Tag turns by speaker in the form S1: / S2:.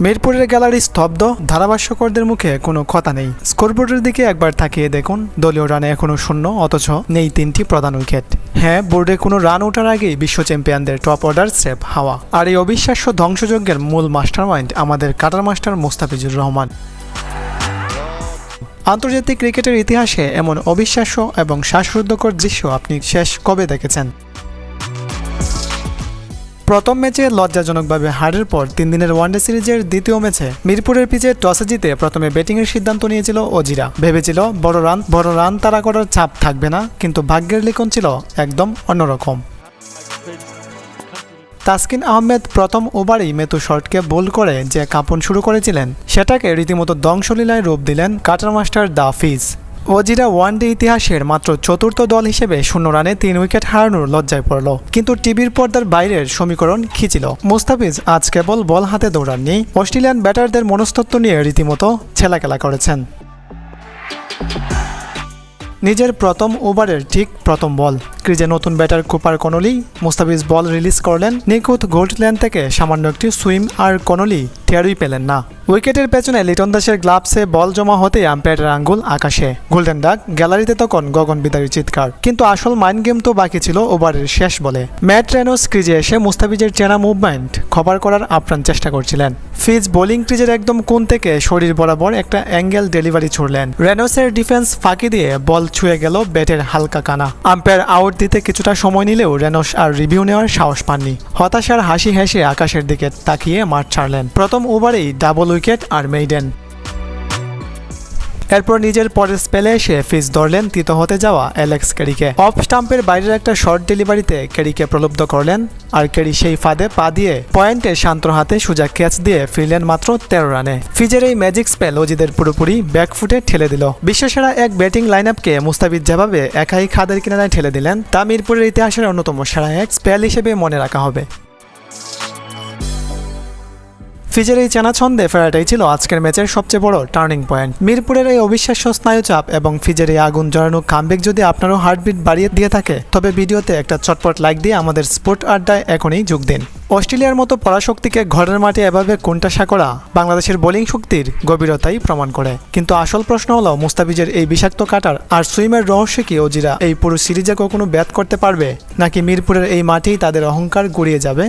S1: মিরপুরের গ্যালারি স্তব্ধ, ধারাভাষ্যকরদের মুখে কোনো কথা নেই। স্কোরবোর্ডের দিকে একবার তাকিয়ে দেখুন, দলীয় রানে এখনো শূন্য, অথচ নেই 3টি প্রধান উইকেট। হ্যাঁ, বোর্ডে কোনো রান ওঠার আগেই বিশ্ব চ্যাম্পিয়নদের টপ অর্ডার সেভ হাওয়া। আর এই অবিশ্বাস্য ধ্বংসযজ্ঞের মূল মাস্টারমাইন্ড আমাদের কাটার মাস্টার মুস্তাফিজুর রহমান। আন্তর্জাতিক ক্রিকেটের ইতিহাসে এমন অবিশ্বাস্য এবং শ্বাসরুদ্ধকর দৃশ্য আপনি শেষ কবে দেখেছেন? প্রথম ম্যাচে লজ্জাজনকভাবে হারের পর 3 দিনের ওয়ানডে সিরিজের দ্বিতীয় ম্যাচে মিরপুরের পিচে টসে জিতে প্রথমে ব্যাটিংয়ের সিদ্ধান্ত নিয়েছিল অজিরা। ভেবেছিল বড় রান তাড়া করার চাপ থাকবে না, কিন্তু ভাগ্যের লিখন ছিল একদম অন্যরকম। তাসকিন আহমেদ প্রথম ওভারেই মেতু শটকে বোল্ড করে যে কাঁপন শুরু করেছিলেন, সেটাকে রীতিমতো ধ্বংসলীলায় রূপ দিলেন কাটার মাস্টার দ্য ফিজ। অজিরা ওয়ানডে ইতিহাসের মাত্র চতুর্থ দল হিসেবে 0 রানে 3 উইকেট হারানোর লজ্জায় পড়ল, কিন্তু টিভির পর্দার বাইরের সমীকরণ খিঁচিল। মুস্তাফিজ আজ কেবল বল হাতে দৌড়াননি, অস্ট্রেলিয়ান ব্যাটারদের মনস্তত্ত্ব নিয়ে রীতিমতো ছেলাখেলা করেছেন। নিজের প্রথম ওভারের ঠিক প্রথম বল, ক্রিজে নতুন ব্যাটার কুপার কনলি। মুস্তাফিজ বল রিলিজ করলেন নিখুঁত গোল্ড ল্যান্ড থেকে, সামান্য একটি সুইম আর কনলি টেরই পেলেন না। উইকেটের পেছনে লিটন দাসের গ্লাভসে বল জমা হতেই আম্পায়ারের আঙ্গুল আকাশে, গোল্ডেন ডাক। গ্যালারিতে তখন গগনবিদারী চিৎকার। কিন্তু আসল মাইন্ড গেম তো বাকি ছিল ওভারের শেষ বলে। ম্যাট রেনোস ক্রিজে এসে মুস্তাফিজের চেনা মুভমেন্ট খবর করার আপ্রাণ চেষ্টা করছিলেন। ফিজ বোলিং ক্রিজের একদম কোণ থেকে শরীর বরাবর একটা অ্যাঙ্গেল ডেলিভারি ছুড়লেন। রেনোসের ডিফেন্স ফাঁকি দিয়ে বল ছুঁয়ে গেল ব্যাটের হালকা কানা। আম্পায়ার আউট দিতে কিছুটা সময় নিলেও রেনোস আর রিভিউ নেওয়ার সাহস পাননি। হতাশার হাসি হেসে আকাশের দিকে তাকিয়ে মাঠ ছাড়লেন। প্রথম ওভারেই ডাবল উইকেট আর মেইডেন। এরপর নিজের পরের স্পেলে এসে ফিজ ধরলেন তৃতীয় হতে যাওয়া অ্যালেক্স ক্যারিকে। অফ স্টাম্পের বাইরের একটা শর্ট ডেলিভারিতে ক্যারিকে প্রলুব্ধ করলেন, আর ক্যারি সেই ফাঁদে পা দিয়ে পয়েন্টে শান্ত হাতে সোজা ক্যাচ দিয়ে ফিরলেন মাত্র 13 রানে। ফিজের এই ম্যাজিক স্পেল অজিদের পুরোপুরি ব্যাকফুটে ঠেলে দিল। বিশ্বসেরা এক ব্যাটিং লাইন আপকে মুস্তাফিজ যেভাবে একাই খাদের কিনারায় ঠেলে দিলেন, তা মিরপুরের ইতিহাসের অন্যতম সেরা এক স্পেল হিসেবে মনে রাখা হবে। ফিজের এই চেনা ছন্দে ফেরাটাই ছিল আজকের ম্যাচের সবচেয়ে বড় টার্নিং পয়েন্ট। মিরপুরের এই অবিশ্বাস্য স্নায়ুচাপ এবং ফিজের এই আগুন জ্বালানো কামব্যাক যদি আপনারও হার্টবিট বাড়িয়ে দিয়ে থাকে, তবে ভিডিওতে একটা চটপট লাইক দিয়ে আমাদের স্পোর্ট আড্ডায় এখনই যোগ দিন। অস্ট্রেলিয়ার মতো পরাশক্তিকে ঘরের মাঠে এভাবে কোণঠাসা করা বাংলাদেশের বোলিং শক্তির গভীরতাই প্রমাণ করে। কিন্তু আসল প্রশ্ন হলো, মুস্তাফিজের এই বিষাক্ত কাটার আর সুইমের রহস্য কি অজিরা এই পুরো সিরিজে কখনো ব্যাট করতে পারবে, নাকি মিরপুরের এই মাঠেই তাদের অহংকার গড়িয়ে যাবে?